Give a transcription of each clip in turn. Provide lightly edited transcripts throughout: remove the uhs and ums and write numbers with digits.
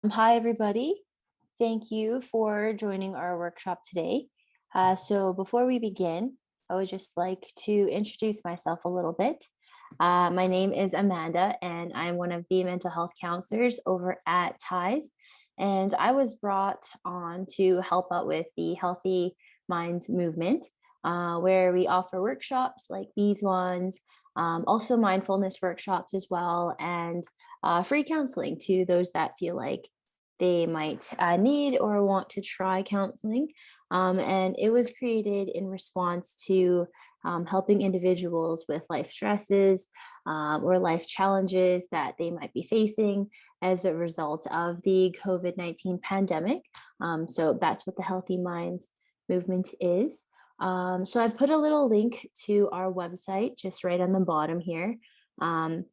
Hi, everybody. Thank you for joining our workshop today. So, before we begin, I would just like to introduce myself a little bit. My name is Amanda, and I'm one of the mental health counselors over at TIES. And I was brought on to help out with the Healthy Minds movement, where we offer workshops like these ones, also mindfulness workshops as well, and free counseling to those that feel like they might need or want to try counseling. And it was created in response to helping individuals with life stresses or life challenges that they might be facing as a result of the COVID-19 pandemic. So that's what the Healthy Minds movement is. So I put a little link to our website just right on the bottom here. Um,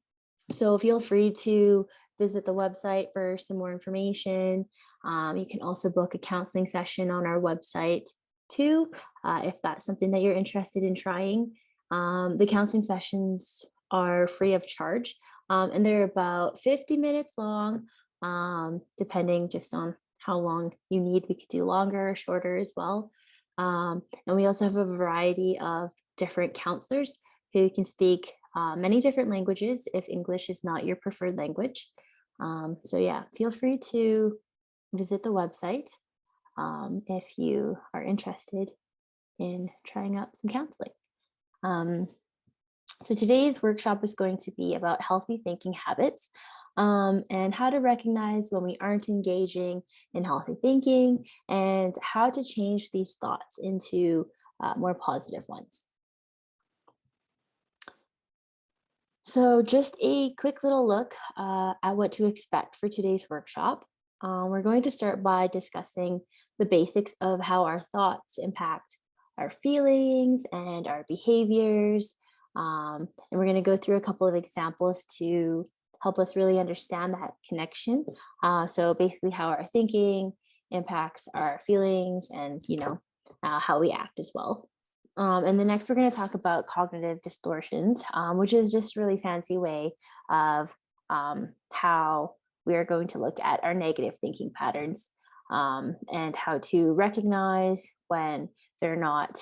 so feel free to visit the website for some more information. You can also book a counseling session on our website too, if that's something that you're interested in trying. The counseling sessions are free of charge, and they're about 50 minutes long, depending just on how long you need. We could do longer or shorter as well. And we also have a variety of different counselors who can speak many different languages if English is not your preferred language. So yeah, feel free to visit the website if you are interested in trying out some counseling. Um, so today's workshop is going to be about healthy thinking habits and how to recognize when we aren't engaging in healthy thinking and how to change these thoughts into more positive ones. So just a quick little look at what to expect for today's workshop. We're going to start by discussing the basics of how our thoughts impact our feelings and our behaviors. And we're going to go through a couple of examples to help us really understand that connection. So basically how our thinking impacts our feelings and, how we act as well. And then next, we're going to talk about cognitive distortions, which is just a really fancy way of how we are going to look at our negative thinking patterns and how to recognize when they're not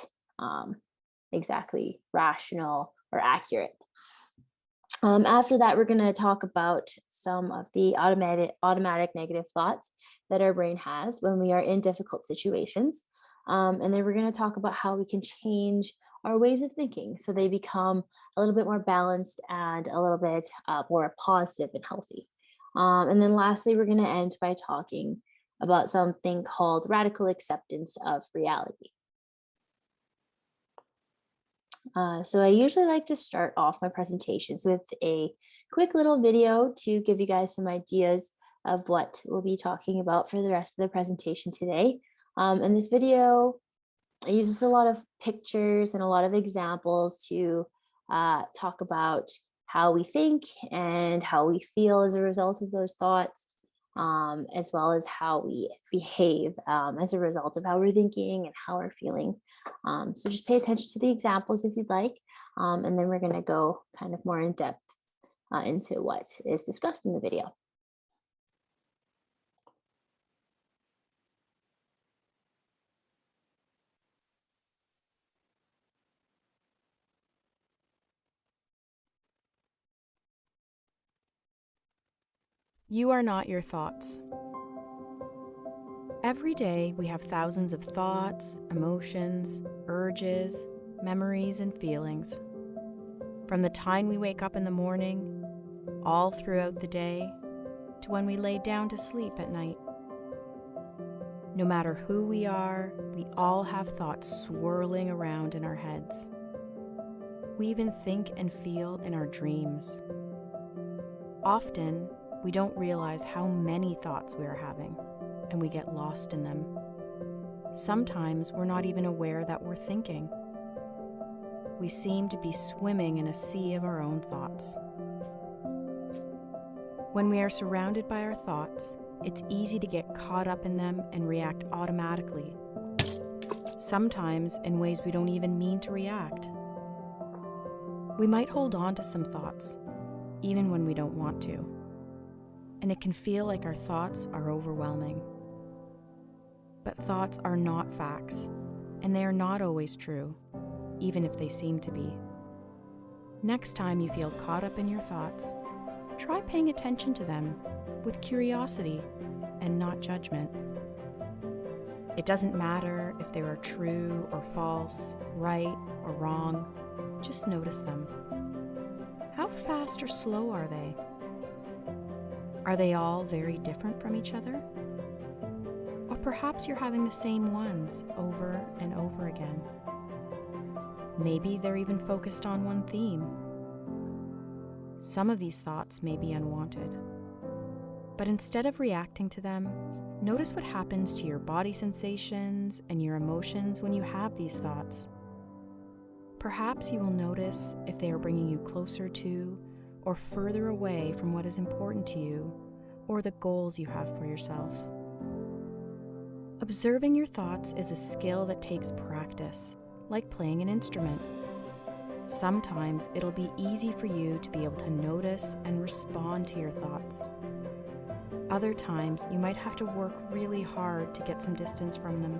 exactly rational or accurate. After that, we're going to talk about some of the automatic negative thoughts that our brain has when we are in difficult situations. And then we're going to talk about how we can change our ways of thinking so they become a little bit more balanced and a little bit more positive and healthy. And then lastly, we're going to end by talking about something called radical acceptance of reality. So I usually like to start off my presentations with a quick little video to give you guys some ideas of what we'll be talking about for the rest of the presentation today. And this video uses a lot of pictures and a lot of examples to talk about how we think and how we feel as a result of those thoughts, as well as how we behave as a result of how we're thinking and how we're feeling. So just pay attention to the examples if you'd like, and then we're going to go kind of more in depth into what is discussed in the video. You are not your thoughts. Every day we have thousands of thoughts, emotions, urges, memories, and feelings. From the time we wake up in the morning, all throughout the day, to when we lay down to sleep at night. No matter who we are, we all have thoughts swirling around in our heads. We even think and feel in our dreams. Often, we don't realize how many thoughts we are having, and we get lost in them. Sometimes we're not even aware that we're thinking. We seem to be swimming in a sea of our own thoughts. When we are surrounded by our thoughts, it's easy to get caught up in them and react automatically, sometimes in ways we don't even mean to react. We might hold on to some thoughts, even when we don't want to. and it can feel like our thoughts are overwhelming. But thoughts are not facts, and they are not always true, even if they seem to be. Next time you feel caught up in your thoughts, try paying attention to them with curiosity and not judgment. It doesn't matter if they are true or false, right or wrong, just notice them. How fast or slow are they? Are they all very different from each other? Or perhaps you're having the same ones over and over again. Maybe they're even focused on one theme. Some of these thoughts may be unwanted. But instead of reacting to them, notice what happens to your body sensations and your emotions when you have these thoughts. Perhaps you will notice if they are bringing you closer to or further away from what is important to you or the goals you have for yourself. Observing your thoughts is a skill that takes practice, like playing an instrument. Sometimes it'll be easy for you to be able to notice and respond to your thoughts. Other times, you might have to work really hard to get some distance from them.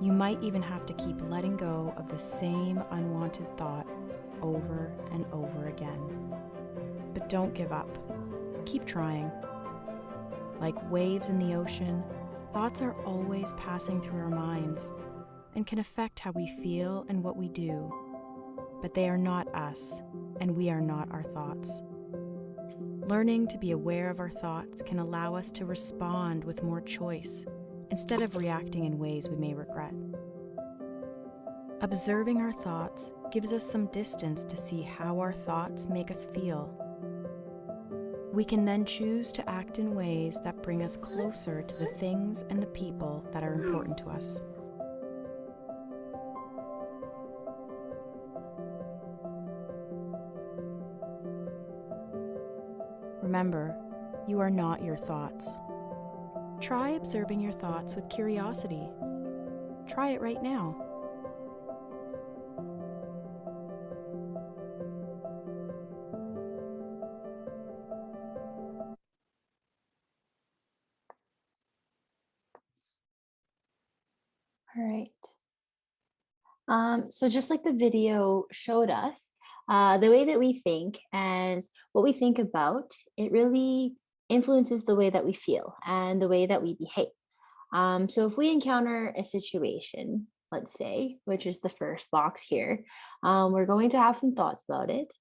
You might even have to keep letting go of the same unwanted thought over and over again. But don't give up. Keep trying. Like waves in the ocean, thoughts are always passing through our minds and can affect how we feel and what we do. But they are not us, and we are not our thoughts. Learning to be aware of our thoughts can allow us to respond with more choice instead of reacting in ways we may regret. Observing our thoughts gives us some distance to see how our thoughts make us feel. We can then choose to act in ways that bring us closer to the things and the people that are important to us. Remember, you are not your thoughts. Try observing your thoughts with curiosity. Try it right now. All right. So just like the video showed us, the way that we think and what we think about, it really influences the way that we feel and the way that we behave. So if we encounter a situation, let's say, which is the first box here, we're going to have some thoughts about it.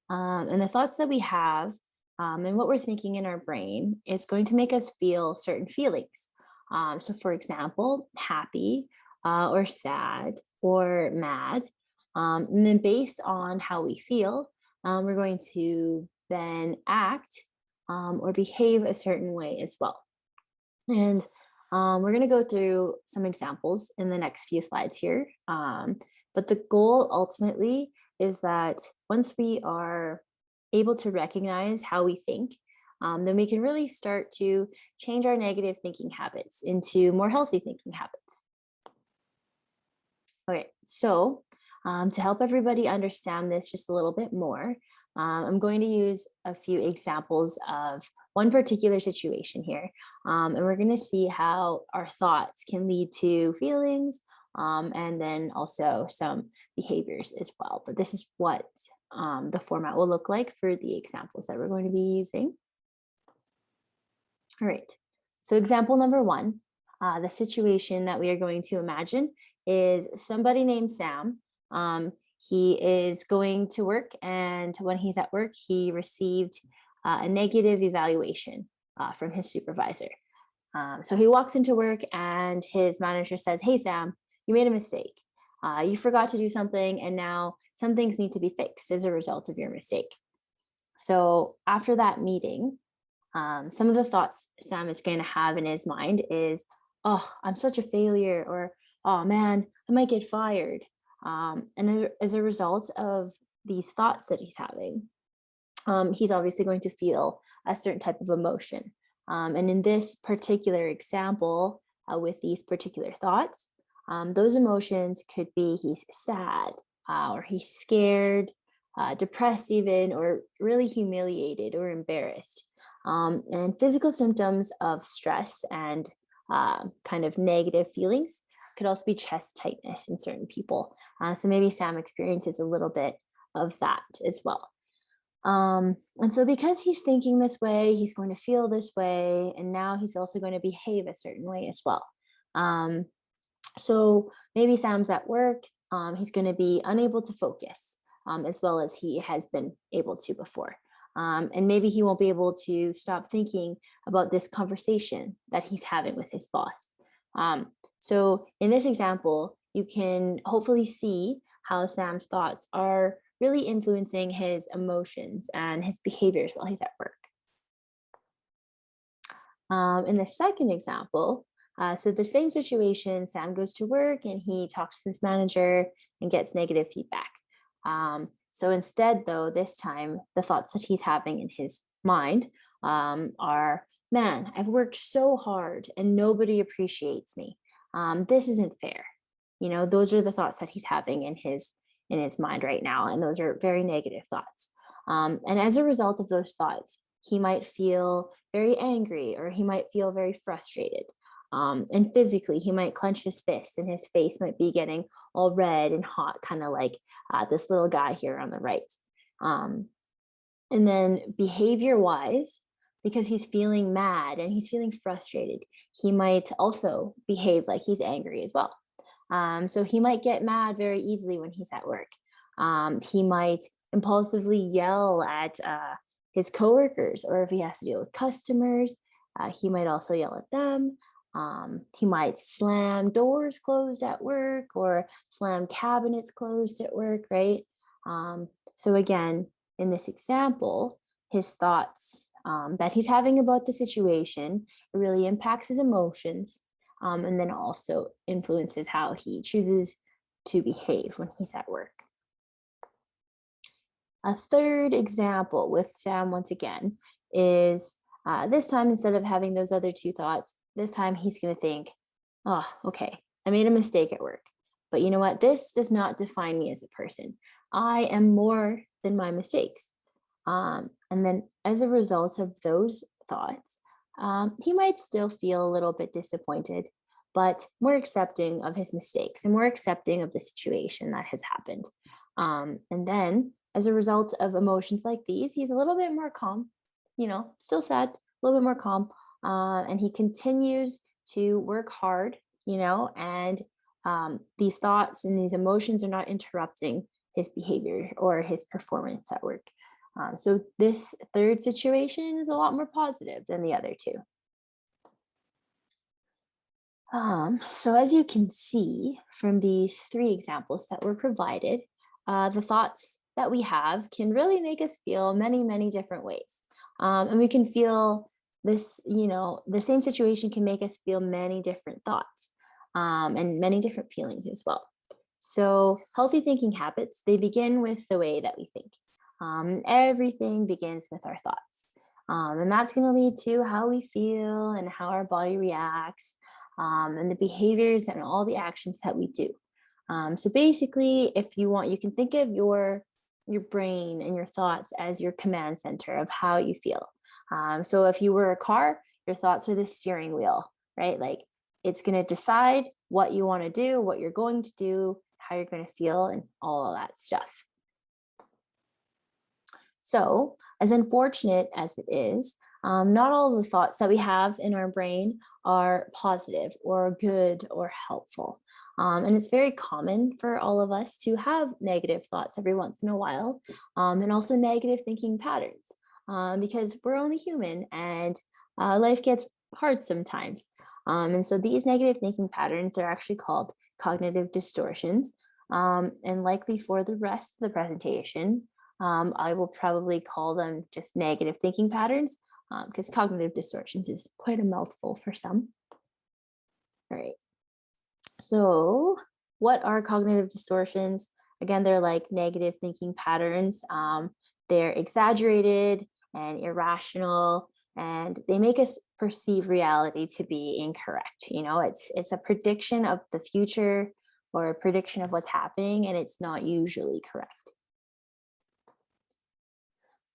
And the thoughts that we have and what we're thinking in our brain is going to make us feel certain feelings. So for example, happy or sad or mad. And then based on how we feel, we're going to then act or behave a certain way as well. And we're going to go through some examples in the next few slides here. But the goal ultimately is that once we are able to recognize how we think, then we can really start to change our negative thinking habits into more healthy thinking habits. Okay, so to help everybody understand this just a little bit more, I'm going to use a few examples of one particular situation here. And we're going to see how our thoughts can lead to feelings and then also some behaviors as well. But this is what the format will look like for the examples that we're going to be using. All right, so example number one, the situation that we are going to imagine is somebody named Sam. He is going to work, and when he's at work, he received a negative evaluation from his supervisor. So he walks into work and his manager says, "Hey, Sam, you made a mistake. You forgot to do something, and now some things need to be fixed as a result of your mistake." So after that meeting, some of the thoughts Sam is going to have in his mind is, "Oh, I'm such a failure," or, "Oh man, I might get fired." And as a result of these thoughts that he's having, he's obviously going to feel a certain type of emotion. And in this particular example, with these particular thoughts, those emotions could be he's sad, or he's scared, depressed even, or really humiliated or embarrassed. And physical symptoms of stress and kind of negative feelings could also be chest tightness in certain people. So maybe Sam experiences a little bit of that as well. And so because he's thinking this way, he's going to feel this way, and now he's also going to behave a certain way as well. Um, so maybe Sam's at work, he's going to be unable to focus as well as he has been able to before. And maybe he won't be able to stop thinking about this conversation that he's having with his boss. So in this example, you can hopefully see how Sam's thoughts are really influencing his emotions and his behaviors while he's at work. In the second example, so the same situation, Sam goes to work and he talks to his manager and gets negative feedback. So instead, though, this time the thoughts that he's having in his mind are, man, I've worked so hard and nobody appreciates me. This isn't fair. You know, those are the thoughts that he's having in his mind right now, and those are very negative thoughts. And as a result of those thoughts, he might feel very angry or he might feel very frustrated. And physically, he might clench his fists and his face might be getting all red and hot, kind of like this little guy here on the right. Um, and then behavior wise, because he's feeling mad and he's feeling frustrated, he might also behave like he's angry as well. So he might get mad very easily when he's at work. He might impulsively yell at his coworkers, or if he has to deal with customers, he might also yell at them. He might slam doors closed at work or slam cabinets closed at work, right? So again, in this example, his thoughts that he's having about the situation really impacts his emotions, and then also influences how he chooses to behave when he's at work. A third example with Sam, once again, is this time instead of having those other two thoughts, this time he's going to think, oh, okay, I made a mistake at work. But you know what? This does not define me as a person. I am more than my mistakes. And then as a result of those thoughts, he might still feel a little bit disappointed, but more accepting of his mistakes and more accepting of the situation that has happened. And then as a result of emotions like these, he's a little bit more calm, you know, still sad, a little bit more calm. And he continues to work hard, you know, and these thoughts and these emotions are not interrupting his behavior or his performance at work. So this third situation is a lot more positive than the other two. So as you can see from these three examples that were provided, the thoughts that we have can really make us feel many, many different ways. And we can feel this, you know, the same situation can make us feel many different thoughts and many different feelings as well. So healthy thinking habits, they begin with the way that we think. Everything begins with our thoughts. And that's going to lead to how we feel and how our body reacts, and the behaviors and all the actions that we do. So basically, if you want, you can think of your brain and your thoughts as your command center of how you feel. So if you were a car, your thoughts are the steering wheel, right? Like it's going to decide what you want to do, what you're going to do, how you're going to feel, and all of that stuff. So, as unfortunate as it is, not all of the thoughts that we have in our brain are positive or good or helpful. And it's very common for all of us to have negative thoughts every once in a while, and also negative thinking patterns, because we're only human and life gets hard sometimes. And so these negative thinking patterns are actually called cognitive distortions. And likely for the rest of the presentation, I will probably call them just negative thinking patterns, because cognitive distortions is quite a mouthful for some. All right. So what are cognitive distortions? Again, they're like negative thinking patterns. They're exaggerated and irrational, and they make us perceive reality to be incorrect. You know, it's a prediction of the future or a prediction of what's happening, and it's not usually correct.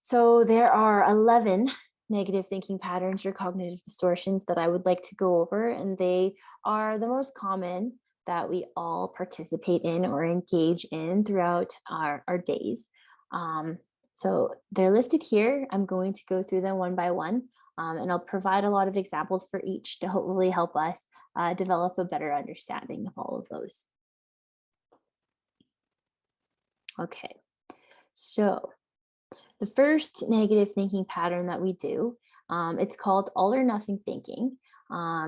So there are 11 negative thinking patterns or cognitive distortions that I would like to go over, and they are the most common that we all participate in or engage in throughout our days. Um, so they're listed here. I'm going to go through them one by one, and I'll provide a lot of examples for each to hopefully help us develop a better understanding of all of those. Okay, so the first negative thinking pattern that we do, it's called all or nothing thinking.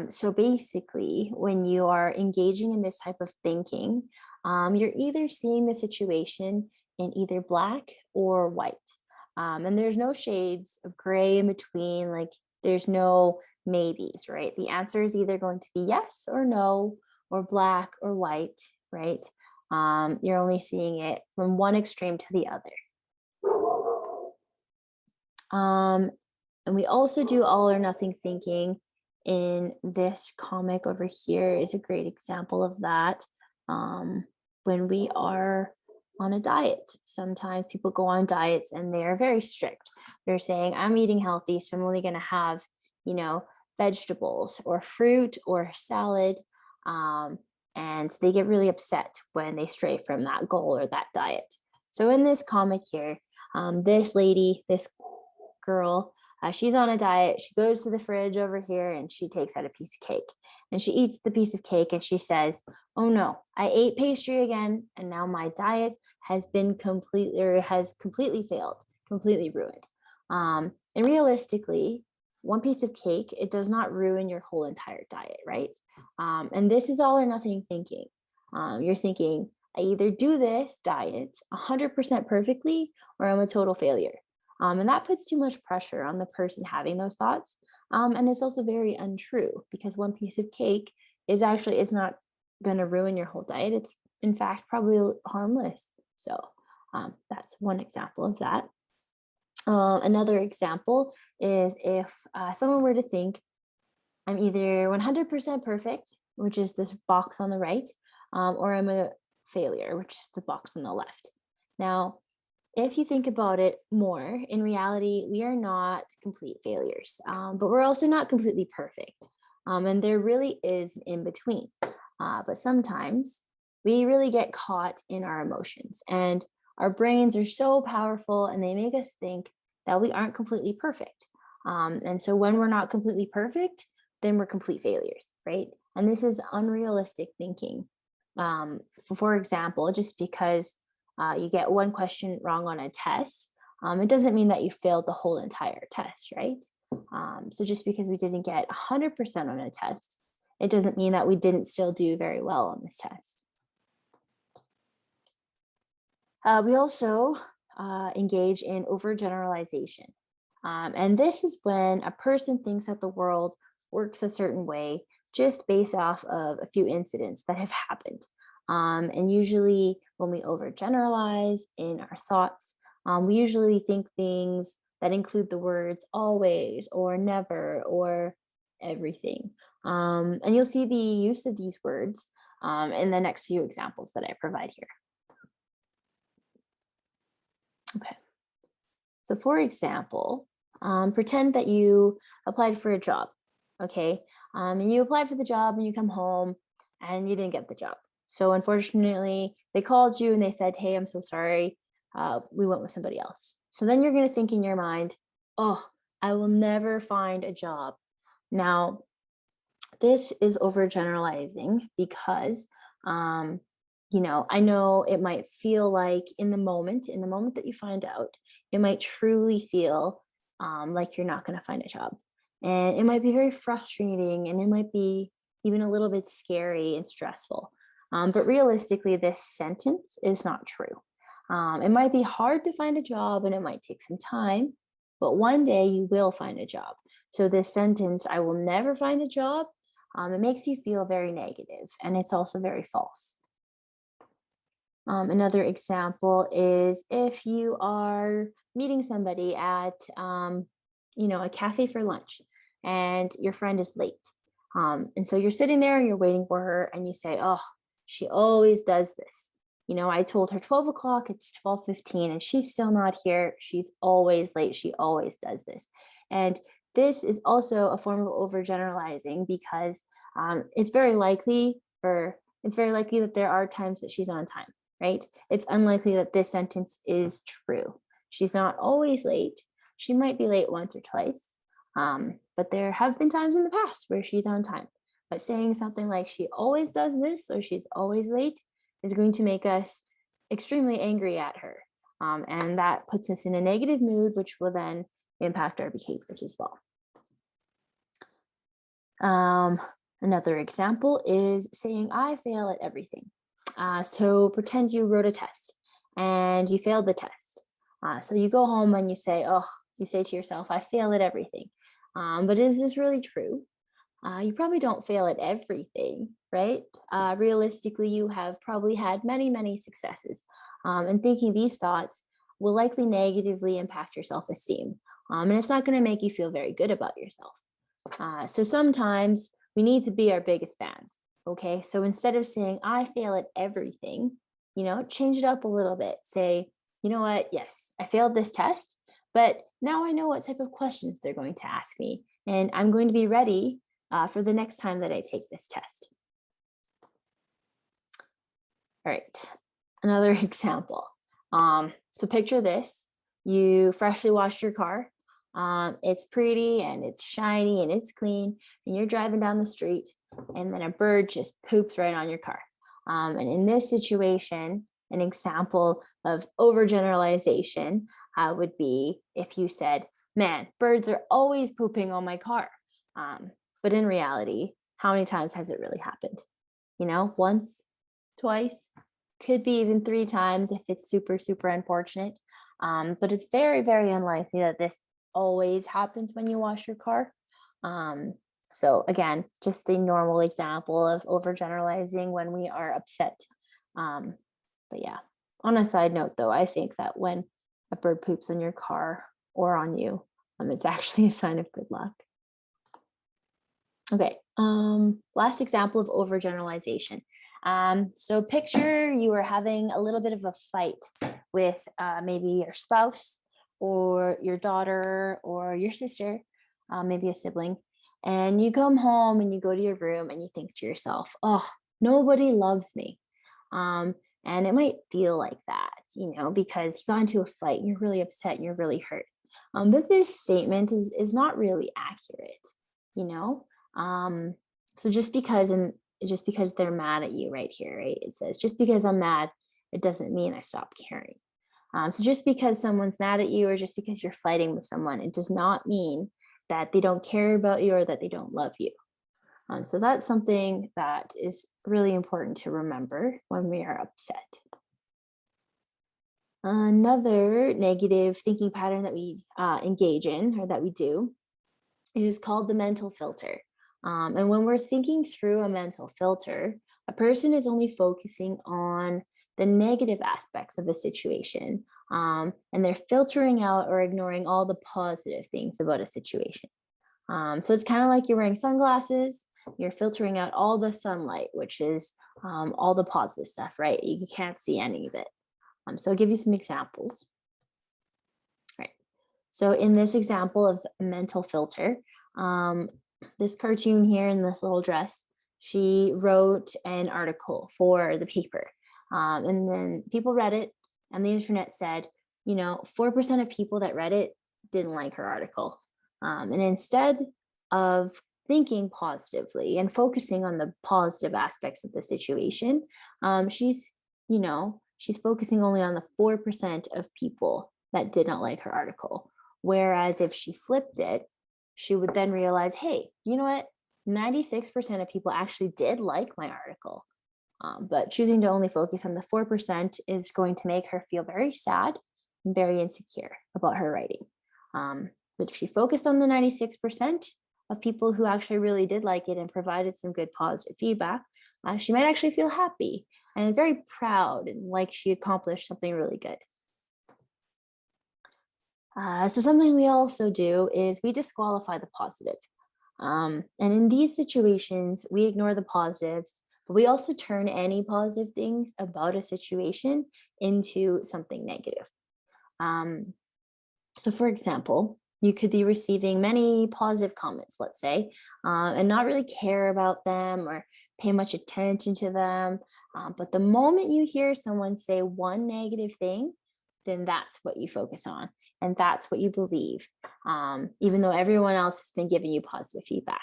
So basically, when you are engaging in this type of thinking, you're either seeing the situation in either black or white. And there's no shades of gray in between, like there's no maybes, right? The answer is either going to be yes or no, or black or white, right? You're only seeing it from one extreme to the other. And we also do all or nothing thinking in this comic over here is a great example of that. When we are on a diet, sometimes people go on diets and they're very strict. They're saying, I'm eating healthy, so I'm only going to have, vegetables or fruit or salad. And they get really upset when they stray from that goal or that diet. So in this comic here, this lady, this girl, she's on a diet. She goes to the fridge over here and she takes out a piece of cake and she eats the piece of cake and she says, oh no, I ate pastry again. And now my diet has completely failed, completely ruined. And realistically, one piece of cake, it does not ruin your whole entire diet, right? And this is all or nothing thinking. You're thinking, I either do this diet 100% perfectly or I'm a total failure. And that puts too much pressure on the person having those thoughts. And it's also very untrue because one piece of cake is not going to ruin your whole diet. It's in fact probably harmless. So that's one example of that. Another example is if someone were to think, I'm either 100% perfect, which is this box on the right, or I'm a failure, which is the box on the left. Now, if you think about it more, in reality, we are not complete failures, but we're also not completely perfect. And there really is in between. But sometimes we really get caught in our emotions, and our brains are so powerful and they make us think that we aren't completely perfect. And so when we're not completely perfect, then we're complete failures, right? And this is unrealistic thinking. For example, just because you get one question wrong on a test, it doesn't mean that you failed the whole entire test, right? So just because we didn't get 100% on a test, it doesn't mean that we didn't still do very well on this test. We also engage in overgeneralization. And this is when a person thinks that the world works a certain way just based off of a few incidents that have happened. And usually when we overgeneralize in our thoughts, we usually think things that include the words always or never or everything. And you'll see the use of these words in the next few examples that I provide here. Okay. So for example, pretend that you applied for a job, okay? And you applied for the job and you come home and you didn't get the job. So unfortunately, they called you and they said, hey, I'm so sorry. We went with somebody else. So then you're going to think in your mind, oh, I will never find a job. Now, this is overgeneralizing because, I know it might feel like in the moment that you find out, it might truly feel like you're not going to find a job. And it might be very frustrating and it might be even a little bit scary and stressful. But realistically, this sentence is not true. It might be hard to find a job and it might take some time, but one day you will find a job. So this sentence, I will never find a job, it makes you feel very negative and it's also very false. Another example is if you are meeting somebody at, a cafe for lunch and your friend is late. And so you're sitting there and you're waiting for her and you say, oh, she always does this. I told her 12 o'clock, it's 12:15 and she's still not here. She's always late. She always does this. And this is also a form of overgeneralizing because it's very likely, or it's very likely that there are times that she's on time, right? It's unlikely that this sentence is true. She's not always late. She might be late once or twice, but there have been times in the past where she's on time. But saying something like she always does this or she's always late is going to make us extremely angry at her. And that puts us in a negative mood, which will then impact our behaviors as well. Another example is saying, I fail at everything. So pretend you wrote a test and you failed the test. So you go home and you say, oh, you say to yourself, I fail at everything. But is this really true? You probably don't fail at everything, right? Realistically, you have probably had many, many successes. And thinking these thoughts will likely negatively impact your self-esteem. And it's not going to make you feel very good about yourself. So sometimes we need to be our biggest fans. Okay. So instead of saying, I fail at everything, change it up a little bit. Say, you know what? Yes, I failed this test, but now I know what type of questions they're going to ask me. And I'm going to be ready for the next time that I take this test. All right. Another example. So picture this. You freshly washed your car. It's pretty and it's shiny and it's clean, and you're driving down the street and then a bird just poops right on your car. And in this situation, an example of overgeneralization would be if you said, man, birds are always pooping on my car. But in reality, how many times has it really happened? Once, twice, could be even 3 times if it's super, super unfortunate. But it's very, very unlikely that this always happens when you wash your car. So again, just a normal example of overgeneralizing when we are upset. But yeah, on a side note though, I think that when a bird poops on your car or on you, it's actually a sign of good luck. Okay, last example of overgeneralization. So picture you were having a little bit of a fight with maybe your spouse or your daughter or your sister, maybe a sibling, and you come home and you go to your room and you think to yourself, oh, nobody loves me. And it might feel like that, because you got into a fight, you're really upset, and you're really hurt. But this statement is not really accurate, you know? So just because they're mad at you right here, right? It says, just because I'm mad, it doesn't mean I stop caring. So just because someone's mad at you or just because you're fighting with someone, it does not mean that they don't care about you or that they don't love you. So that's something that is really important to remember when we are upset. Another negative thinking pattern that we engage in or that we do is called the mental filter. And when we're thinking through a mental filter, a person is only focusing on the negative aspects of a situation, and they're filtering out or ignoring all the positive things about a situation. So it's kind of like you're wearing sunglasses, you're filtering out all the sunlight, which is all the positive stuff, right? You can't see any of it. So I'll give you some examples. Right. So in this example of a mental filter, this cartoon here in this little dress, she wrote an article for the paper. And then people read it, and the internet said, 4% of people that read it didn't like her article. And instead of thinking positively and focusing on the positive aspects of the situation, she's focusing only on the 4% of people that did not like her article. Whereas if she flipped it, she would then realize, hey, you know what? 96% of people actually did like my article. But choosing to only focus on the 4% is going to make her feel very sad and very insecure about her writing. But if she focused on the 96% of people who actually really did like it and provided some good positive feedback, she might actually feel happy and very proud and like she accomplished something really good. So something we also do is we disqualify the positive. And in these situations, we ignore the positives, but we also turn any positive things about a situation into something negative. So for example, You could be receiving many positive comments, let's say, and not really care about them or pay much attention to them. But the moment you hear someone say one negative thing, then that's what you focus on and that's what you believe, even though everyone else has been giving you positive feedback.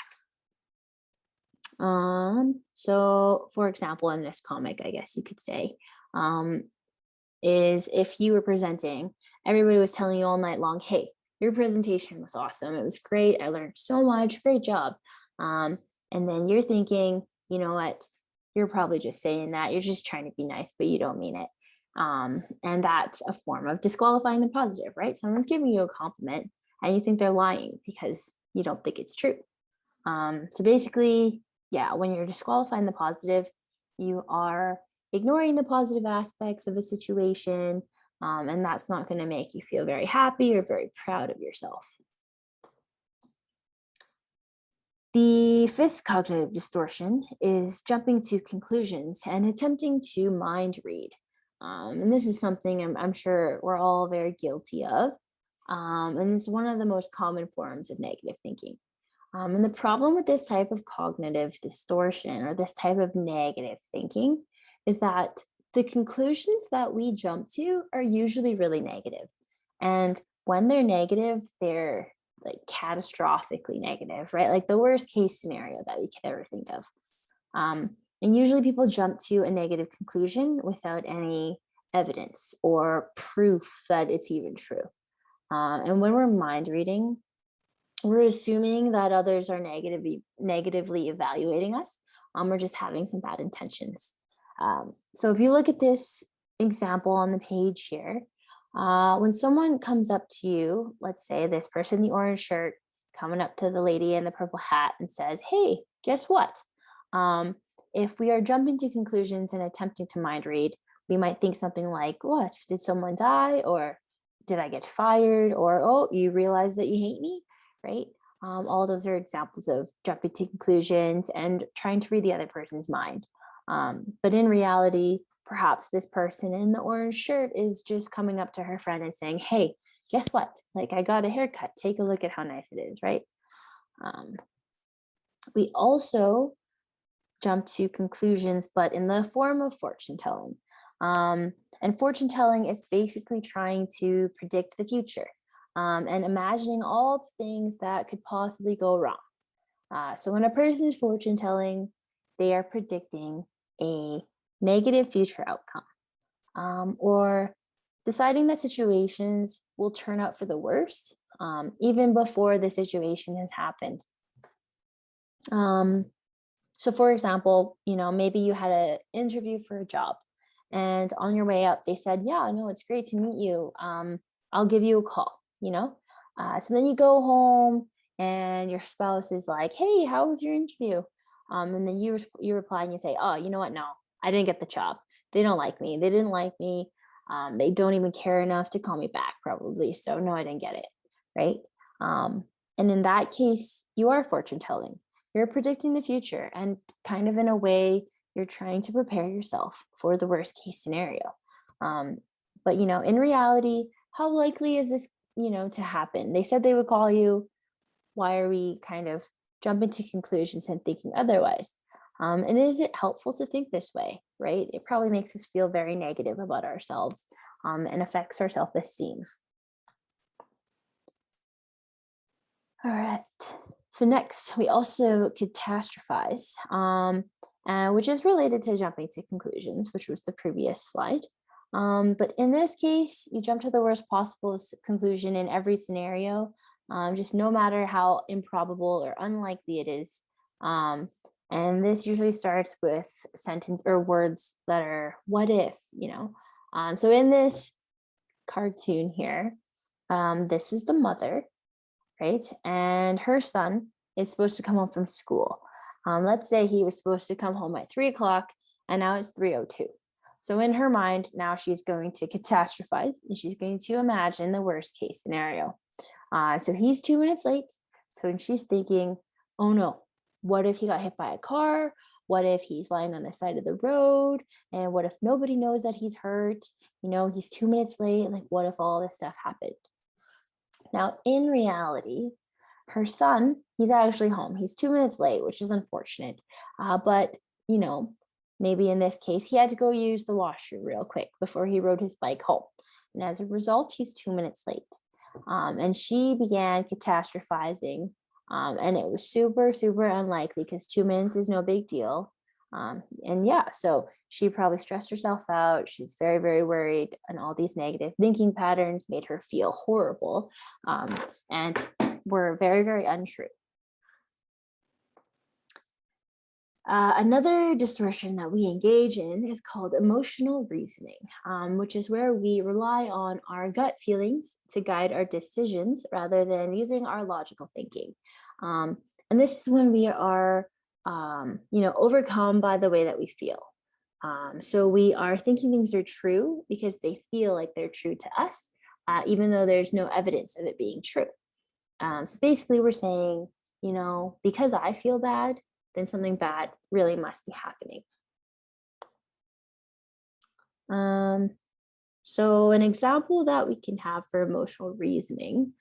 So, for example, in this comic, I guess you could say, um, is if you were presenting, everybody was telling you all night long, hey, your presentation was awesome. It was great. I learned so much. Great job. Um, and then you're thinking, you know what? You're probably just saying that. You're just trying to be nice, but you don't mean it. And that's a form of disqualifying the positive, right? Someone's giving you a compliment and you think they're lying because you don't think it's true. So basically, yeah, when you're disqualifying the positive, you are ignoring the positive aspects of a situation, and that's not going to make you feel very happy or very proud of yourself. The fifth cognitive distortion is jumping to conclusions and attempting to mind read. And this is something I'm sure we're all very guilty of. And it's one of the most common forms of negative thinking. And the problem with this type of cognitive distortion or this type of negative thinking is that the conclusions that we jump to are usually really negative. And when they're negative, they're like catastrophically negative, right? Like the worst case scenario that we could ever think of. And usually people jump to a negative conclusion without any evidence or proof that it's even true. And when we're mind reading, we're assuming that others are negatively evaluating us. We're just having some bad intentions. So if you look at this example on the page here, when someone comes up to you, let's say this person in the orange shirt coming up to the lady in the purple hat and says, hey, guess what? If we are jumping to conclusions and attempting to mind read, we might think something like, what, did someone die? Or did I get fired? Or, oh, you realize that you hate me, right? All those are examples of jumping to conclusions and trying to read the other person's mind. But in reality, perhaps this person in the orange shirt is just coming up to her friend and saying, hey, guess what? Like, I got a haircut. Take a look at how nice it is, right? We also jump to conclusions, but in the form of fortune telling. And fortune telling is basically trying to predict the future and imagining all the things that could possibly go wrong. So when a person is fortune telling, they are predicting a negative future outcome or deciding that situations will turn out for the worst even before the situation has happened. So for example, maybe you had an interview for a job and on your way up, they said, yeah, no, it's great to meet you. I'll give you a call. So then you go home and your spouse is like, hey, how was your interview? And then you reply and you say, oh, you know what? No, I didn't get the job. They don't like me. They didn't like me. They don't even care enough to call me back probably. So no, I didn't get it. Right. And in that case, you are fortune telling. You're predicting the future and kind of in a way, you're trying to prepare yourself for the worst case scenario. But in reality, how likely is this, to happen? They said they would call you. Why are we kind of jumping to conclusions and thinking otherwise? And is it helpful to think this way, right? It probably makes us feel very negative about ourselves and affects our self-esteem. All right. So next, we also catastrophize, which is related to jumping to conclusions, which was the previous slide. But in this case, you jump to the worst possible conclusion in every scenario, just no matter how improbable or unlikely it is. And this usually starts with sentence or words that are "what if." So in this cartoon here, this is the mother, right? And her son is supposed to come home from school. Let's say he was supposed to come home at 3 o'clock and now it's 3:02. So in her mind, now she's going to catastrophize and she's going to imagine the worst case scenario. So he's 2 minutes late. So when she's thinking, oh no, what if he got hit by a car? What if he's lying on the side of the road? And what if nobody knows that he's hurt? He's 2 minutes late. Like, what if all this stuff happened? Now, in reality, her son, he's actually home. He's 2 minutes late, which is unfortunate. But, you know, maybe in this case, he had to go use the washroom real quick before he rode his bike home. And as a result, he's 2 minutes late. And she began catastrophizing. And it was super, super unlikely because 2 minutes is no big deal. And yeah, so she probably stressed herself out. She's very, very worried, and all these negative thinking patterns made her feel horrible, and were very, very untrue. Another distortion that we engage in is called emotional reasoning, which is where we rely on our gut feelings to guide our decisions rather than using our logical thinking. Um, and this is when we are, overcome by the way that we feel. So we are thinking things are true because they feel like they're true to us, even though there's no evidence of it being true. So basically, we're saying, because I feel bad, then something bad really must be happening. Um, so an example that we can have for emotional reasoning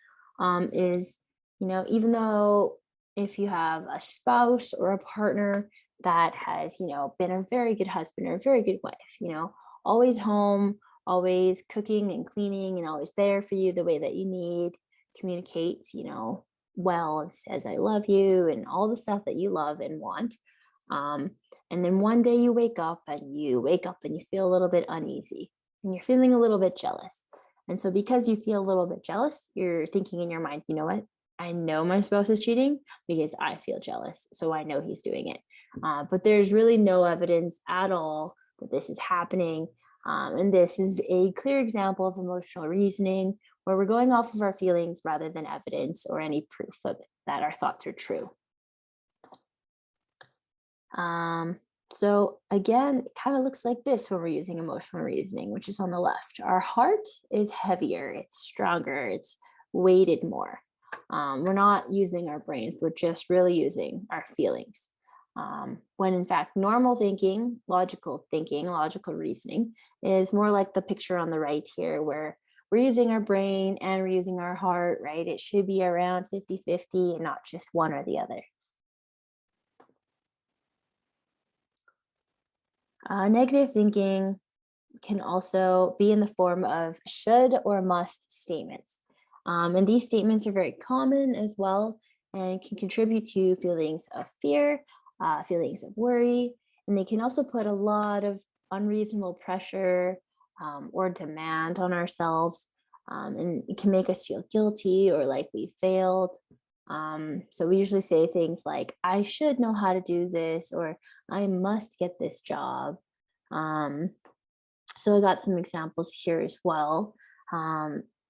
is, even though if you have a spouse or a partner that has, been a very good husband or a very good wife, always home, always cooking and cleaning and always there for you the way that you need, communicates, well and says, I love you and all the stuff that you love and want. Um, and then one day you feel a little bit uneasy and you're feeling a little bit jealous. And so because you feel a little bit jealous, you're thinking in your mind, you know what? I know my spouse is cheating because I feel jealous. So I know he's doing it. But there's really no evidence at all that this is happening. And this is a clear example of emotional reasoning where we're going off of our feelings rather than evidence or any proof of it, that our thoughts are true. So again, it kind of looks like this when we're using emotional reasoning, which is on the left. Our heart is heavier, it's stronger, it's weighted more. We're not using our brains, we're just really using our feelings. When in fact, normal thinking, logical reasoning is more like the picture on the right here, where we're using our brain and we're using our heart, right? It should be around 50-50 and not just one or the other. Negative thinking can also be in the form of should or must statements. And these statements are very common as well and can contribute to feelings of fear, feelings of worry, and they can also put a lot of unreasonable pressure or demand on ourselves. And it can make us feel guilty or like we failed. So we usually say things like, I should know how to do this, or I must get this job. So I got some examples here as well.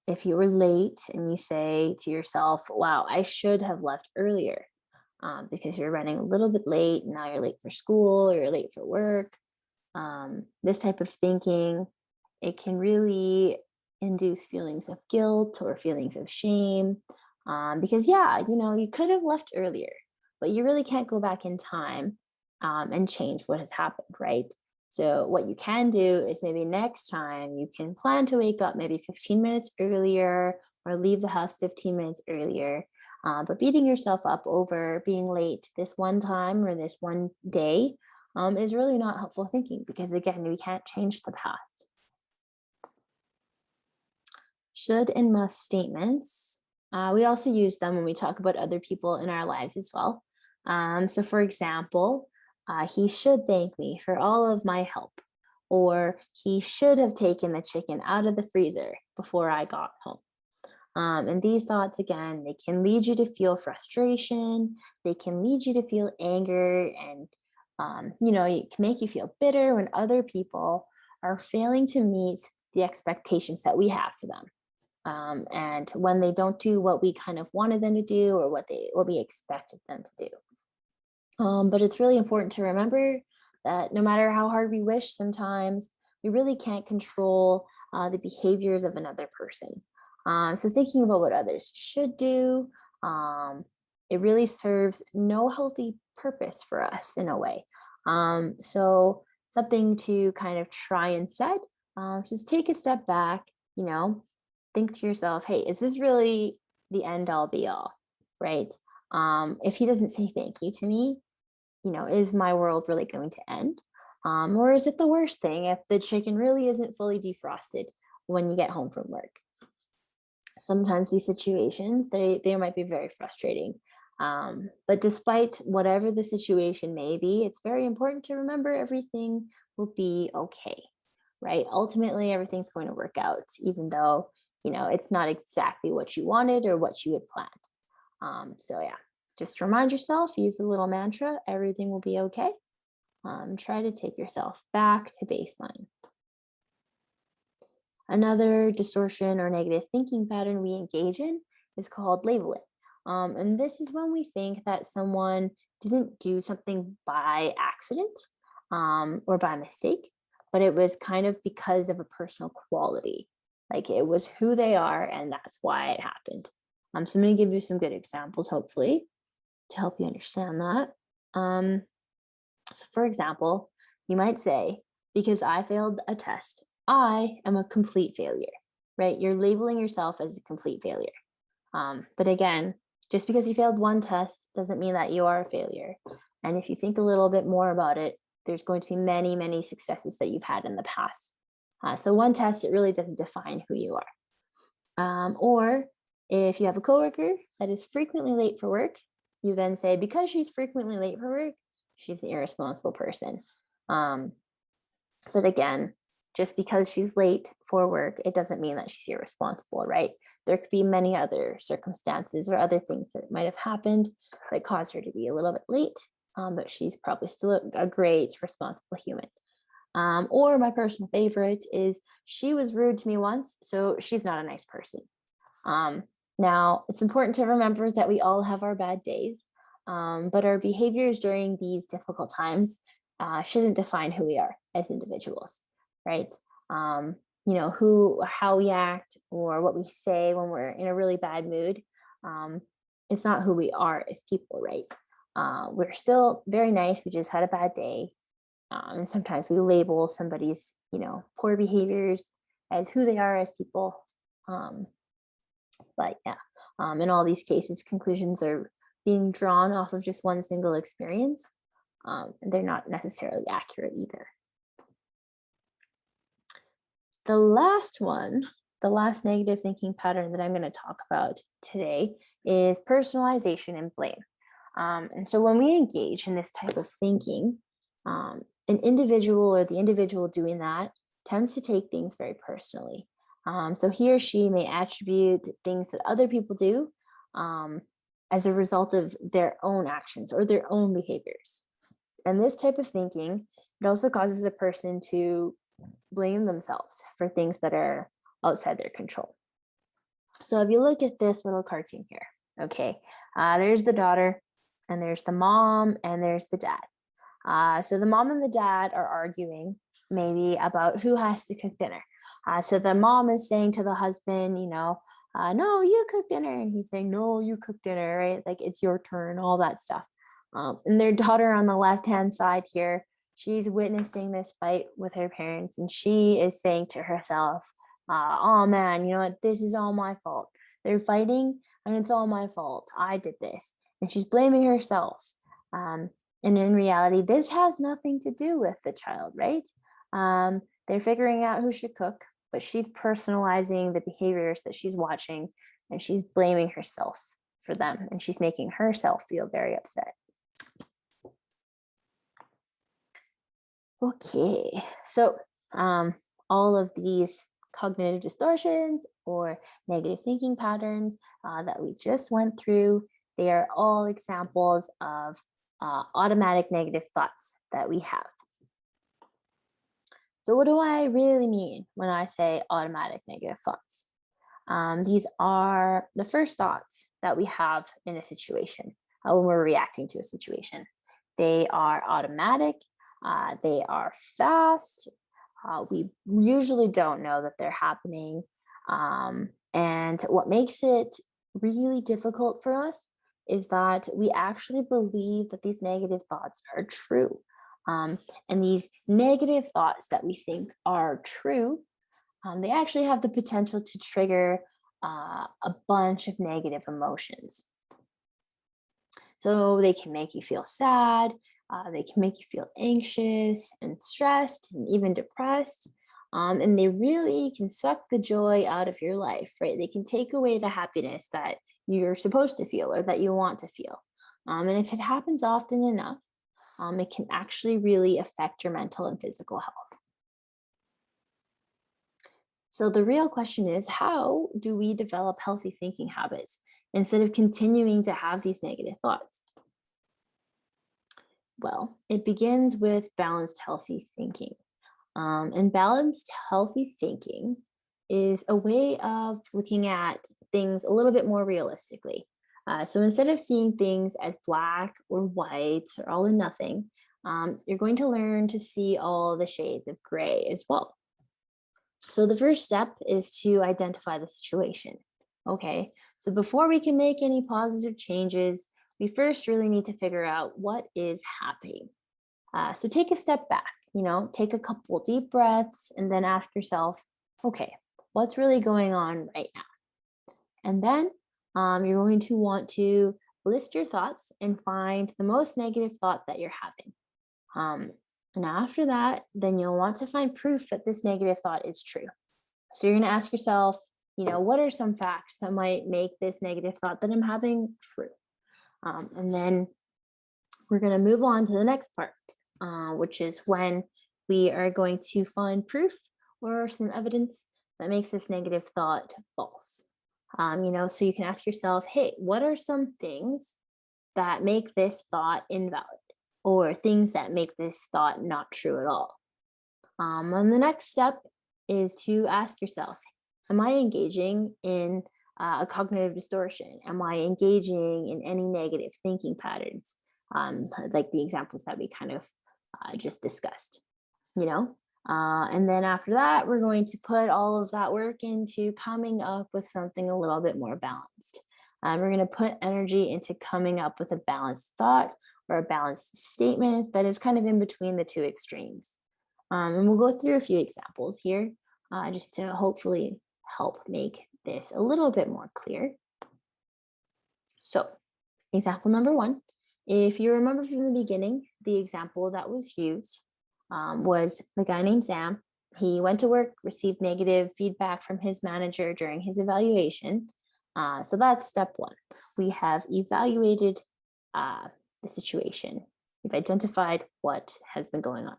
If you were late and you say to yourself, wow, I should have left earlier, because you're running a little bit late and now you're late for school or you're late for work. This type of thinking, it can really induce feelings of guilt or feelings of shame. Because you could have left earlier, but you really can't go back in time and change what has happened, right? So what you can do is maybe next time you can plan to wake up maybe 15 minutes earlier or leave the house 15 minutes earlier. But beating yourself up over being late this one time or this one day is really not helpful thinking, because again, we can't change the past. Should and must statements. We also use them when we talk about other people in our lives as well. So for example, he should thank me for all of my help, or he should have taken the chicken out of the freezer before I got home. And these thoughts, again, they can lead you to feel frustration. They can lead you to feel anger, and it can make you feel bitter when other people are failing to meet the expectations that we have for them. And when they don't do what we kind of wanted them to do or what we expected them to do. But it's really important to remember that no matter how hard we wish, sometimes we really can't control the behaviors of another person. So thinking about what others should do, it really serves no healthy purpose for us in a way. So something to kind of try instead, just take a step back, think to yourself, hey, is this really the end all be all, right? If he doesn't say thank you to me, is my world really going to end? Or is it the worst thing if the chicken really isn't fully defrosted when you get home from work? Sometimes these situations, they might be very frustrating. But despite whatever the situation may be, it's very important to remember everything will be okay, right? Ultimately, everything's going to work out, even though, it's not exactly what you wanted or what you had planned. So yeah, just remind yourself, use a little mantra, everything will be okay. Try to take yourself back to baseline. Another distortion or negative thinking pattern we engage in is called labeling. And this is when we think that someone didn't do something by accident or by mistake, but it was kind of because of a personal quality. Like it was who they are, and that's why it happened. So I'm going to give you some good examples, hopefully, to help you understand that. So, for example, you might say, because I failed a test, I am a complete failure, right? You're labeling yourself as a complete failure. But again, just because you failed one test doesn't mean that you are a failure. And if you think a little bit more about it, there's going to be many, many successes that you've had in the past. So one test, it really doesn't define who you are. Or if you have a coworker that is frequently late for work, you then say, because she's frequently late for work, she's an irresponsible person. But again, just because she's late for work, it doesn't mean that she's irresponsible, right? There could be many other circumstances or other things that might have happened that caused her to be a little bit late, but she's probably still a great, responsible human. Or my personal favorite is, she was rude to me once, so she's not a nice person. Now, it's important to remember that we all have our bad days, but our behaviors during these difficult times shouldn't define who we are as individuals, right? How we act or what we say when we're in a really bad mood, it's not who we are as people, right? We're still very nice. We just had a bad day. And sometimes we label somebody's, poor behaviors as who they are as people. But yeah, in all these cases, conclusions are being drawn off of just one single experience. They're not necessarily accurate either. The last one, the last negative thinking pattern that I'm going to talk about today is personalization and blame. And so when we engage in this type of thinking, an individual or the individual doing that tends to take things very personally. So he or she may attribute things that other people do as a result of their own actions or their own behaviors. And this type of thinking, it also causes a person to blame themselves for things that are outside their control. So if you look at this little cartoon here, okay, there's the daughter, and there's the mom, and there's the dad. So the mom and the dad are arguing maybe about who has to cook dinner. So the mom is saying to the husband, no, you cook dinner. And he's saying, no, you cook dinner, right? Like it's your turn, all that stuff. And their daughter on the left-hand side here, she's witnessing this fight with her parents, and she is saying to herself, oh man, you know what? This is all my fault. They're fighting and it's all my fault. I did this. And she's blaming herself. And in reality, this has nothing to do with the child, right? They're figuring out who should cook, but she's personalizing the behaviors that she's watching, and she's blaming herself for them, and she's making herself feel very upset. Okay, so all of these cognitive distortions or negative thinking patterns that we just went through, they are all examples of automatic negative thoughts that we have. So what do I really mean when I say automatic negative thoughts? These are the first thoughts that we have in a situation when we're reacting to a situation. They are automatic, they are fast, we usually don't know that they're happening. And what makes it really difficult for us is that we actually believe that these negative thoughts are true. And these negative thoughts that we think are true, they actually have the potential to trigger a bunch of negative emotions. So they can make you feel sad, they can make you feel anxious and stressed and even depressed. And they really can suck the joy out of your life, right? They can take away the happiness that you're supposed to feel or that you want to feel. And if it happens often enough, it can actually really affect your mental and physical health. So the real question is, how do we develop healthy thinking habits instead of continuing to have these negative thoughts? Well, it begins with balanced, healthy thinking. And balanced, healthy thinking is a way of looking at things a little bit more realistically. So instead of seeing things as black or white or all or nothing, you're going to learn to see all the shades of gray as well. So the first step is to identify the situation. Okay, so before we can make any positive changes, we first really need to figure out what is happening. So take a step back, take a couple deep breaths and then ask yourself, okay, what's really going on right now? And then you're going to want to list your thoughts and find the most negative thought that you're having. Um, and after that, then you'll want to find proof that this negative thought is true. So you're going to ask yourself, what are some facts that might make this negative thought that I'm having true? And then we're going to move on to the next part, which is when we are going to find proof or some evidence that makes this negative thought false. So you can ask yourself, hey, what are some things that make this thought invalid or things that make this thought not true at all? And the next step is to ask yourself, am I engaging in a cognitive distortion? Am I engaging in any negative thinking patterns? Like the examples that we kind of just discussed, you know? And then after that, we're going to put all of that work into coming up with something a little bit more balanced. We're going to put energy into coming up with a balanced thought or a balanced statement that is kind of in between the two extremes. And we'll go through a few examples here just to hopefully help make this a little bit more clear. So, example number one, if you remember from the beginning, the example that was used was the guy named Sam. He went to work, received negative feedback from his manager during his evaluation. So that's step one. We have evaluated the situation. We've identified what has been going on.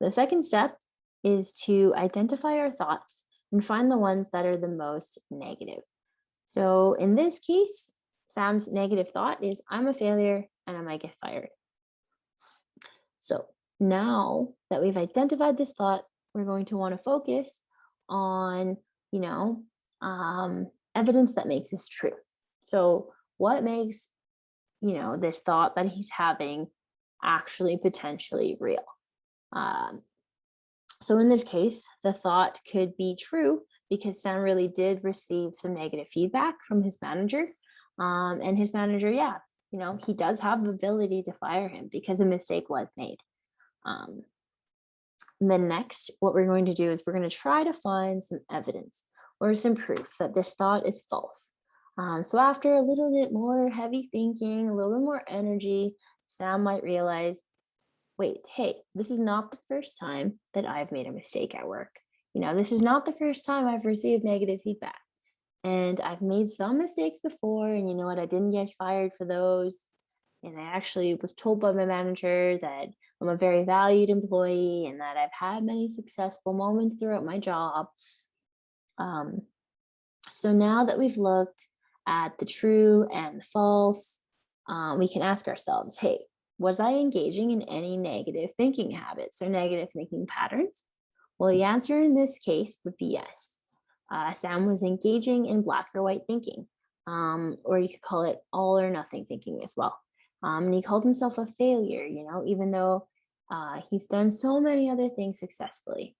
The second step is to identify our thoughts and find the ones that are the most negative. So in this case, Sam's negative thought is, I'm a failure and I might get fired. So now that we've identified this thought, we're going to want to focus on, evidence that makes this true. So what makes, this thought that he's having actually potentially real? So in this case, the thought could be true because Sam really did receive some negative feedback from his manager. And his manager, yeah, he does have the ability to fire him because a mistake was made. And then next, what we're going to do is we're going to try to find some evidence or some proof that this thought is false. So after a little bit more heavy thinking, a little bit more energy, Sam might realize, wait, hey, this is not the first time that I've made a mistake at work. This is not the first time I've received negative feedback. And I've made some mistakes before, and you know what? I didn't get fired for those. And I actually was told by my manager that I'm a very valued employee and that I've had many successful moments throughout my job. So now that we've looked at the true and the false, we can ask ourselves, hey, was I engaging in any negative thinking habits or negative thinking patterns? Well, the answer in this case would be yes. Sam was engaging in black or white thinking, or you could call it all or nothing thinking as well. And he called himself a failure, even though he's done so many other things successfully.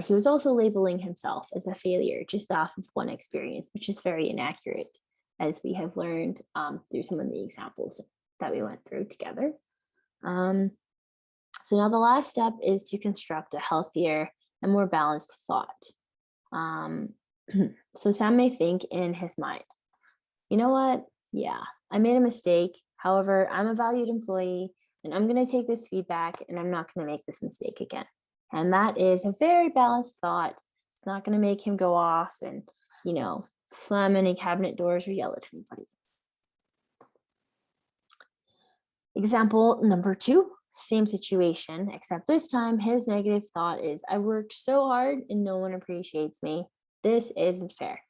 He was also labeling himself as a failure just off of one experience, which is very inaccurate, as we have learned through some of the examples that we went through together. So now the last step is to construct a healthier and more balanced thought. So Sam may think in his mind, you know what? Yeah, I made a mistake. However, I'm a valued employee and I'm going to take this feedback and I'm not going to make this mistake again. And that is a very balanced thought. It's not going to make him go off and, slam any cabinet doors or yell at anybody. Example number 2, same situation, except this time his negative thought is, I worked so hard and no one appreciates me. This isn't fair.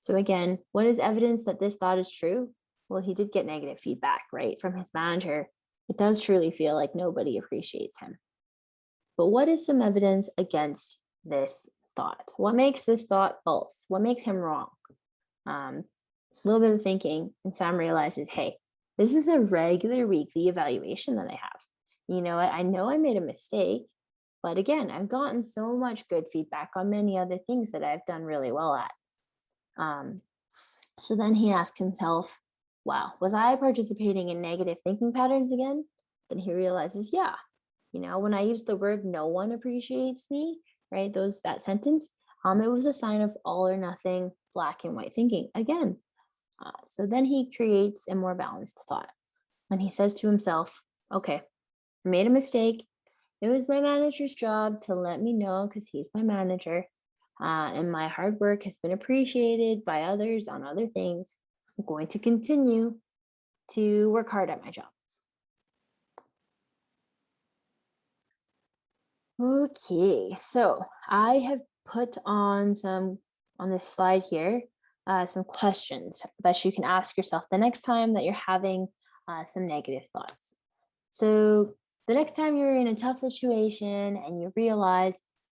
So again, what is evidence that this thought is true? Well, he did get negative feedback, right, from his manager. It does truly feel like nobody appreciates him. But what is some evidence against this thought? What makes this thought false? What makes him wrong? A little bit of thinking, and Sam realizes, hey, this is a regular weekly evaluation that I have. You know what? I know I made a mistake, but again, I've gotten so much good feedback on many other things that I've done really well at. So then he asks himself, wow, was I participating in negative thinking patterns again? Then he realizes, yeah, when I use the word no one appreciates me, right? That sentence, it was a sign of all or nothing, black and white thinking again. So then he creates a more balanced thought. And he says to himself, okay, I made a mistake. It was my manager's job to let me know because he's my manager. And my hard work has been appreciated by others on other things. I'm going to continue to work hard at my job. Okay, so I have put on this slide here, some questions that you can ask yourself the next time that you're having some negative thoughts. So the next time you're in a tough situation and you realize,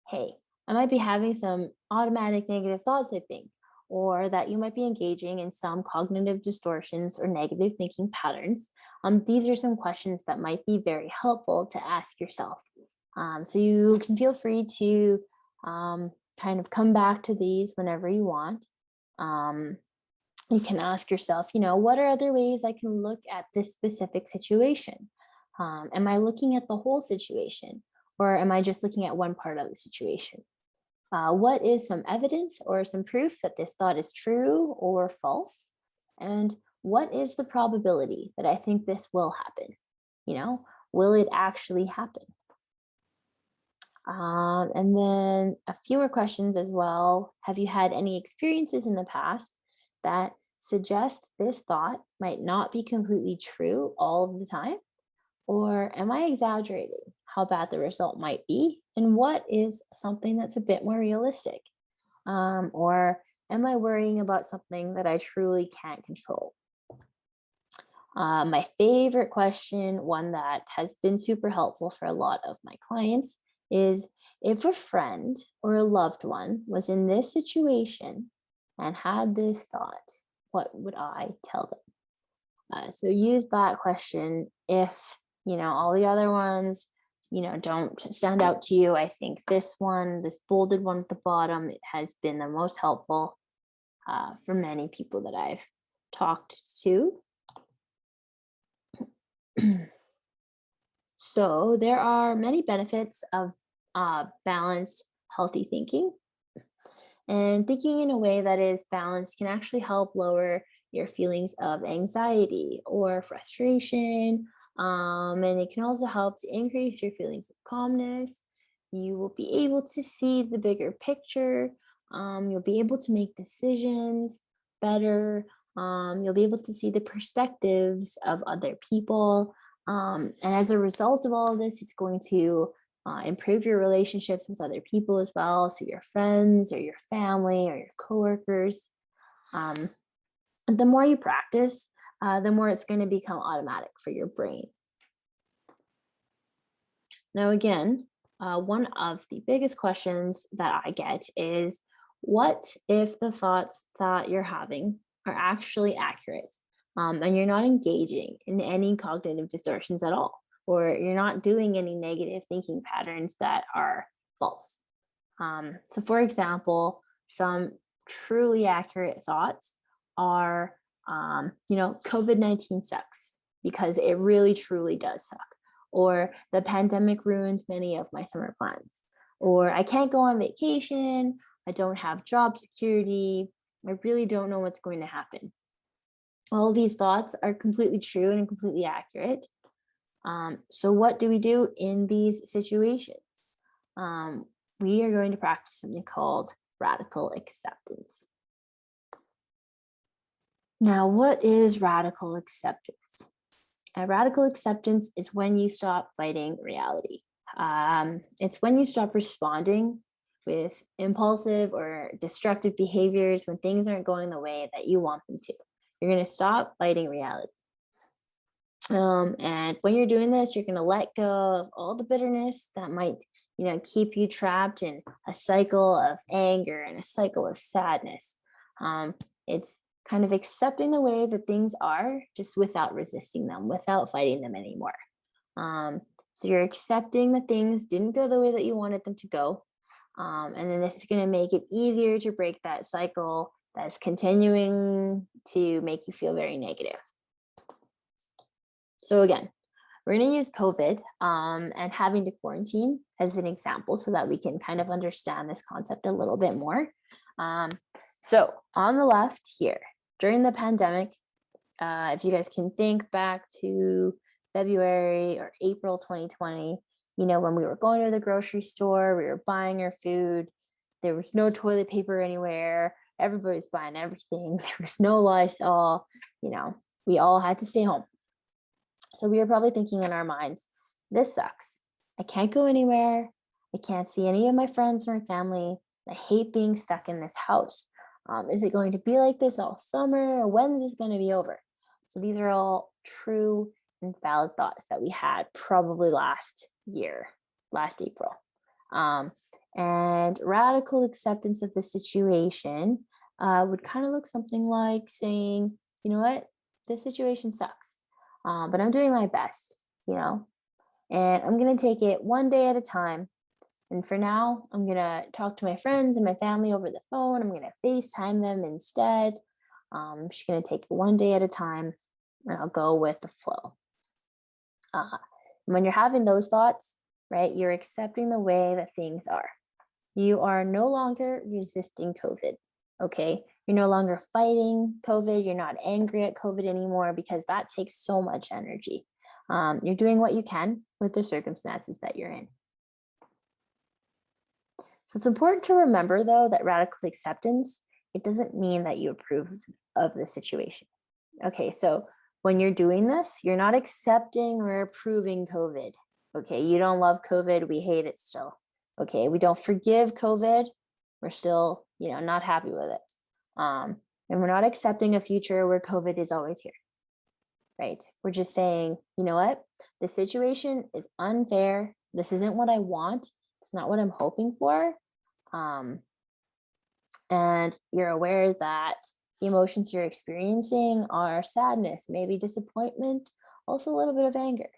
hey, I might be having some automatic negative thoughts, I think, or that you might be engaging in some cognitive distortions or negative thinking patterns. These are some questions that might be very helpful to ask yourself. So you can feel free to kind of come back to these whenever you want. You can ask yourself, what are other ways I can look at this specific situation? Am I looking at the whole situation, or am I just looking at one part of the situation? What is some evidence or some proof that this thought is true or false? And what is the probability that I think this will happen? Will it actually happen? And then a few more questions as well. Have you had any experiences in the past that suggest this thought might not be completely true all of the time? Or am I exaggerating how bad the result might be? And what is something that's a bit more realistic? Or am I worrying about something that I truly can't control? My favorite question, one that has been super helpful for a lot of my clients, is if a friend or a loved one was in this situation and had this thought, what would I tell them? So use that question if, all the other ones, don't stand out to you. I think this one, this bolded one at the bottom, it has been the most helpful for many people that I've talked to. So there are many benefits of balanced, healthy thinking. And thinking in a way that is balanced can actually help lower your feelings of anxiety or frustration. And it can also help to increase your feelings of calmness. You will be able to see the bigger picture. You'll be able to make decisions better. You'll be able to see the perspectives of other people. And as a result of all of this, it's going to improve your relationships with other people as well. So your friends or your family or your coworkers. The more you practice, the more it's going to become automatic for your brain. Now, again, one of the biggest questions that I get is, what if the thoughts that you're having are actually accurate and you're not engaging in any cognitive distortions at all, or you're not doing any negative thinking patterns that are false? So for example, some truly accurate thoughts are, COVID-19 sucks because it really truly does suck. Or the pandemic ruined many of my summer plans. Or I can't go on vacation. I don't have job security. I really don't know what's going to happen. All these thoughts are completely true and completely accurate. So, what do we do in these situations? Um, we are going to practice something called radical acceptance. Now, what is radical acceptance? Radical acceptance is when you stop fighting reality. It's when you stop responding with impulsive or destructive behaviors when things aren't going the way that you want them to. You're going to stop fighting reality. And when you're doing this, you're going to let go of all the bitterness that might, keep you trapped in a cycle of anger and a cycle of sadness. It's kind of accepting the way that things are, just without resisting them, without fighting them anymore. So you're accepting that things didn't go the way that you wanted them to go. And then this is going to make it easier to break that cycle that's continuing to make you feel very negative. So again, we're going to use COVID and having to quarantine as an example so that we can kind of understand this concept a little bit more. So on the left here, during the pandemic, if you guys can think back to February or April 2020, when we were going to the grocery store, we were buying our food, there was no toilet paper anywhere, everybody's buying everything, there was no Lysol, we all had to stay home. So we were probably thinking in our minds, this sucks. I can't go anywhere. I can't see any of my friends or my family. I hate being stuck in this house. Is it going to be like this all summer? When's this going to be over? So these are all true and valid thoughts that we had probably last April. And radical acceptance of the situation would kind of look something like saying, you know what, this situation sucks. But I'm doing my best, and I'm going to take it one day at a time. And for now, I'm going to talk to my friends and my family over the phone. I'm going to FaceTime them instead. I'm just going to take it one day at a time, and I'll go with the flow. When you're having those thoughts, right, you're accepting the way that things are. You are no longer resisting COVID. Okay, you're no longer fighting COVID. You're not angry at COVID anymore because that takes so much energy. You're doing what you can with the circumstances that you're in. So it's important to remember, though, that radical acceptance, it doesn't mean that you approve of the situation. Okay, so when you're doing this, you're not accepting or approving COVID. Okay, you don't love COVID. We hate it still. Okay, we don't forgive COVID. We're still, not happy with it. And we're not accepting a future where COVID is always here, right? We're just saying, you know what? The situation is unfair. This isn't what I want. It's not what I'm hoping for. And you're aware that the emotions you're experiencing are sadness, maybe disappointment, also a little bit of anger.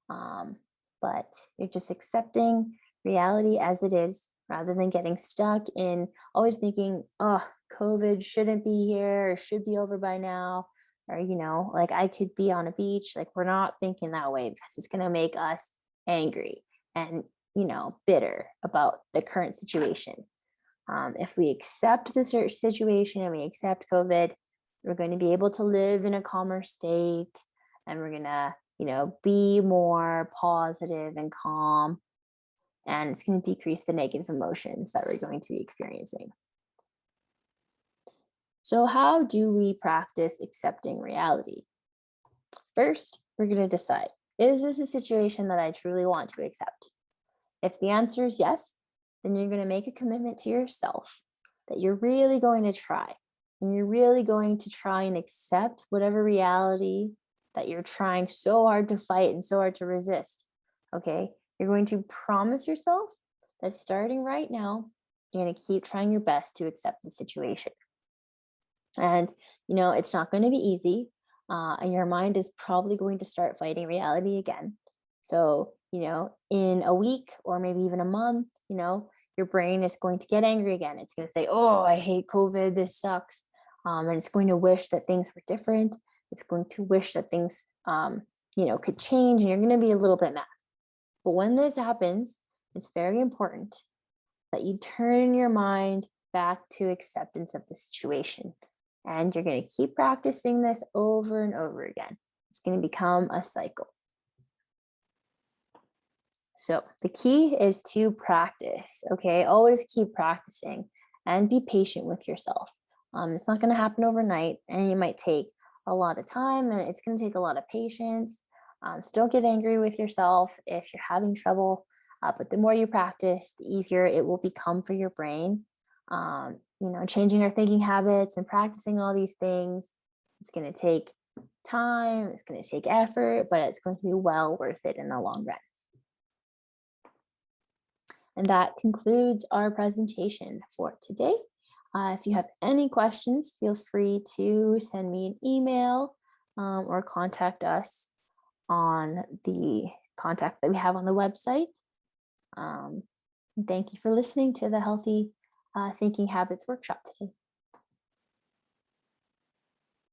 But you're just accepting reality as it is rather than getting stuck in always thinking, oh, COVID shouldn't be here or should be over by now. Or, like I could be on a beach. Like we're not thinking that way because it's going to make us angry and, bitter about the current situation. If we accept the situation and we accept COVID, we're going to be able to live in a calmer state and we're going to, be more positive and calm. And it's going to decrease the negative emotions that we're going to be experiencing. So how do we practice accepting reality? First, we're going to decide, is this a situation that I truly want to accept? If the answer is yes, then you're going to make a commitment to yourself that you're really going to try. And you're really going to try and accept whatever reality that you're trying so hard to fight and so hard to resist. Okay? You're going to promise yourself that starting right now, you're going to keep trying your best to accept the situation. And, it's not going to be easy. And your mind is probably going to start fighting reality again. So, in a week or maybe even a month, your brain is going to get angry again. It's going to say, oh, I hate COVID. This sucks. And it's going to wish that things were different. It's going to wish that things, could change. And you're going to be a little bit mad. But when this happens, it's very important that you turn your mind back to acceptance of the situation. And you're going to keep practicing this over and over again. It's going to become a cycle. So the key is to practice, okay? Always keep practicing and be patient with yourself. It's not going to happen overnight, and it might take a lot of time and it's going to take a lot of patience. So don't get angry with yourself if you're having trouble. But the more you practice, the easier it will become for your brain. Changing our thinking habits and practicing all these things, it's going to take time, it's going to take effort, but it's going to be well worth it in the long run. And that concludes our presentation for today. If you have any questions, feel free to send me an email or contact us on the contact that we have on the website. Thank you for listening to the Healthy Thinking Habits workshop today.